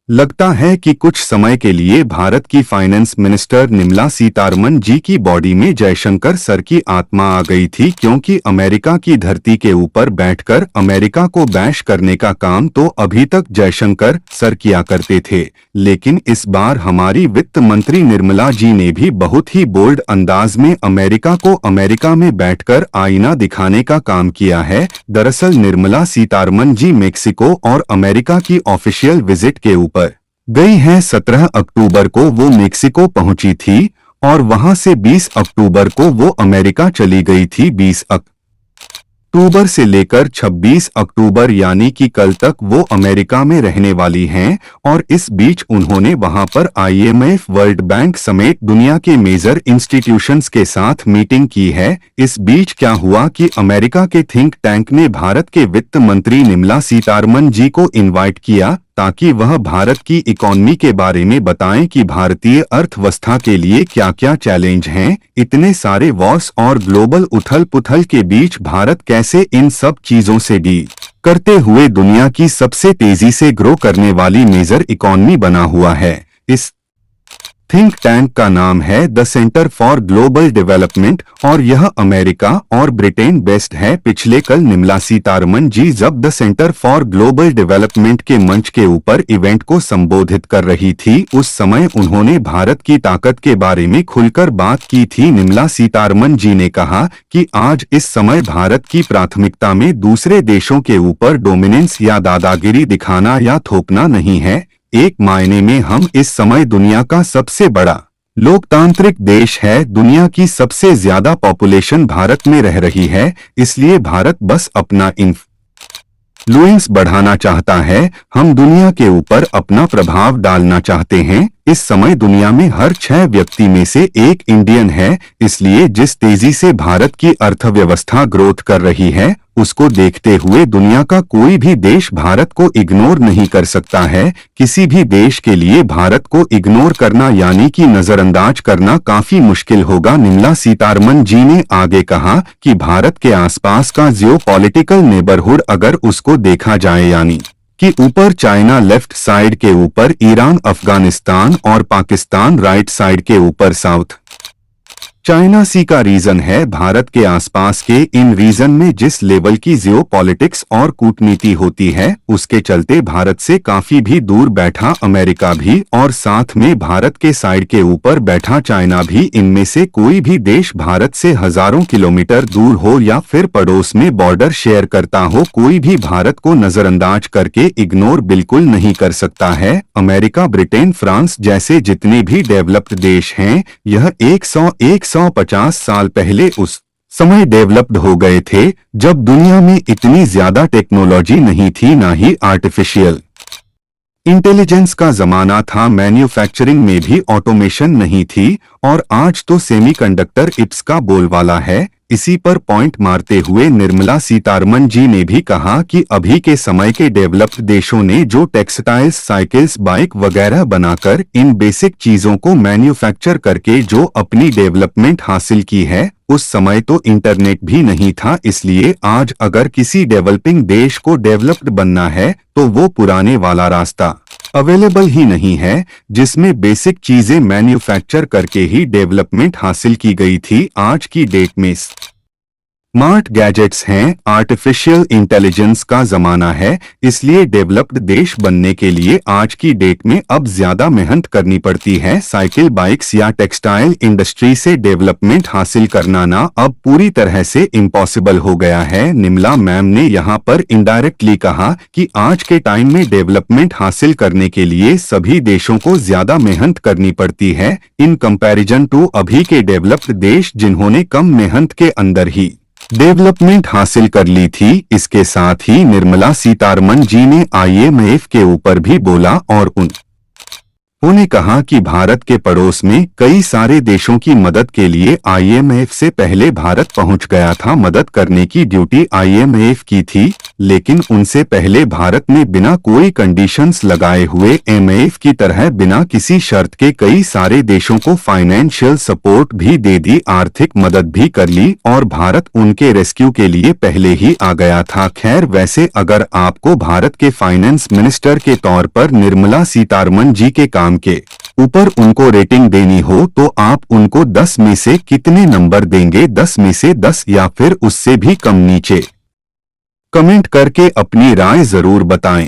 लगता है कि कुछ समय के लिए भारत की फाइनेंस मिनिस्टर निर्मला सीतारमण जी की बॉडी में जयशंकर सर की आत्मा आ गई थी, क्योंकि अमेरिका की धरती के ऊपर बैठकर अमेरिका को बैश करने का काम तो अभी तक जयशंकर सर किया करते थे। लेकिन इस बार हमारी वित्त मंत्री निर्मला जी ने भी बहुत ही बोल्ड अंदाज में अमेरिका को अमेरिका में बैठकर आईना दिखाने का काम किया है। दरअसल निर्मला सीतारमण जी मेक्सिको और अमेरिका की ऑफिशियल विजिट के ऊपर गई हैं। 17 अक्टूबर को वो मेक्सिको पहुंची थी और वहां से 20 अक्टूबर को वो अमेरिका चली गई थी। 20 अक्टूबर से लेकर 26 अक्टूबर यानी कि कल तक वो अमेरिका में रहने वाली हैं और इस बीच उन्होंने वहां पर IMF, वर्ल्ड बैंक समेत दुनिया के मेजर इंस्टीट्यूशंस के साथ मीटिंग की है। इस बीच क्या हुआ कि अमेरिका के थिंक टैंक ने भारत के वित्त मंत्री निर्मला सीतारमण जी को इनवाइट किया ताकि वह भारत की इकोनॉमी के बारे में बताएं कि भारतीय अर्थव्यवस्था के लिए क्या क्या चैलेंज हैं। इतने सारे वॉर्स और ग्लोबल उथल-पुथल के बीच भारत कैसे इन सब चीजों से डील करते हुए दुनिया की सबसे तेजी से ग्रो करने वाली मेजर इकोनॉमी बना हुआ है। इस थिंक टैंक का नाम है the centre for global development और यह अमेरिका और ब्रिटेन बेस्ड है। पिछले कल निर्मला सीतारमण जी जब the centre for global development के मंच के ऊपर इवेंट को संबोधित कर रही थी, उस समय उन्होंने भारत की ताकत के बारे में खुलकर बात की थी। निर्मला सीतारमण जी ने कहा कि आज इस समय भारत की प्राथमिकता में दूसरे देशों के ऊपर डोमिनेंस या दादागिरी दिखाना या थोपना नहीं है। एक मायने में हम इस समय दुनिया का सबसे बड़ा लोकतांत्रिक देश है। दुनिया की सबसे ज्यादा पॉपुलेशन भारत में रह रही है, इसलिए भारत बस अपना इन्फ्लुएंस बढ़ाना चाहता है। हम दुनिया के ऊपर अपना प्रभाव डालना चाहते हैं। इस समय दुनिया में हर 6 व्यक्ति में से एक इंडियन है, इसलिए जिस तेजी से भारत की अर्थव्यवस्था ग्रोथ कर रही है उसको देखते हुए दुनिया का कोई भी देश भारत को इग्नोर नहीं कर सकता है। किसी भी देश के लिए भारत को इग्नोर करना यानी कि नजरअंदाज करना काफी मुश्किल होगा। निर्मला सीतारमण जी ने आगे कहा कि भारत के आसपास का जियोपॉलिटिकल नेबरहुड अगर उसको देखा जाए यानी कि ऊपर चाइना लेफ्ट साइड के ऊपर, ईरान, अफगानिस्तान और पाकिस्तान राइट साइड के ऊपर, साउथ चाइना सी का रीजन है। भारत के आसपास के इन रीजन में जिस लेवल की जियोपॉलिटिक्स और कूटनीति होती है उसके चलते भारत से काफी भी दूर बैठा अमेरिका भी और साथ में भारत के साइड के ऊपर बैठा चाइना भी, इनमें से कोई भी देश भारत से हजारों किलोमीटर दूर हो या फिर पड़ोस में बॉर्डर शेयर करता हो, कोई भी भारत को नजरअंदाज करके इग्नोर बिल्कुल नहीं कर सकता है। अमेरिका, ब्रिटेन, फ्रांस जैसे जितने भी डेवलप्ड देश हैं यह 150 साल पहले उस समय डेवलप्ड हो गए थे जब दुनिया में इतनी ज्यादा टेक्नोलॉजी नहीं थी, ना ही आर्टिफिशियल इंटेलिजेंस का जमाना था, मैन्युफैक्चरिंग में भी ऑटोमेशन नहीं थी और आज तो सेमीकंडक्टर चिप्स का बोलबाला है। इसी पर पॉइंट मारते हुए निर्मला सीतारमण जी ने भी कहा कि अभी के समय के डेवलप्ड देशों ने जो टेक्सटाइल्स, साइकिल्स, बाइक वगैरह बनाकर इन बेसिक चीजों को मैन्युफैक्चर करके जो अपनी डेवलपमेंट हासिल की है, उस समय तो इंटरनेट भी नहीं था। इसलिए आज अगर किसी डेवलपिंग देश को डेवलप्ड बनना है तो वो पुराने वाला रास्ता अवेलेबल ही नहीं है जिसमें बेसिक चीजें मैन्युफैक्चर करके ही डेवलपमेंट हासिल की गई थी। आज की डेट में स्मार्ट गैजेट्स हैं, आर्टिफिशियल इंटेलिजेंस का जमाना है, इसलिए डेवलप्ड देश बनने के लिए आज की डेट में अब ज्यादा मेहनत करनी पड़ती है। साइकिल, बाइक्स या टेक्सटाइल इंडस्ट्री से डेवलपमेंट हासिल करना ना अब पूरी तरह से इम्पॉसिबल हो गया है। निर्मला मैम ने यहाँ पर इनडायरेक्टली कहा कि आज के टाइम में डेवलपमेंट हासिल करने के लिए सभी देशों को ज्यादा मेहनत करनी पड़ती है इन कंपैरिजन टू अभी के डेवलप्ड देश जिन्होंने कम मेहनत के अंदर ही डेवलपमेंट हासिल कर ली थी। इसके साथ ही निर्मला सीतारमण जी ने IMF के ऊपर भी बोला और उन्होंने कहा कि भारत के पड़ोस में कई सारे देशों की मदद के लिए IMF से पहले भारत पहुंच गया था। मदद करने की ड्यूटी IMF की थी। लेकिन उनसे पहले भारत ने बिना कोई कंडीशंस लगाए हुए IMF की तरह बिना किसी शर्त के कई सारे देशों को फाइनेंशियल सपोर्ट भी दे दी, आर्थिक मदद भी कर ली और भारत उनके रेस्क्यू के लिए पहले ही आ गया था। खैर, वैसे अगर आपको भारत के फाइनेंस मिनिस्टर के तौर पर निर्मला सीतारमण जी के काम के ऊपर उनको रेटिंग देनी हो तो आप उनको 10 में से कितने नंबर देंगे? 10 में से 10 या फिर उससे भी कम? नीचे कमेंट करके अपनी राय जरूर बताएं।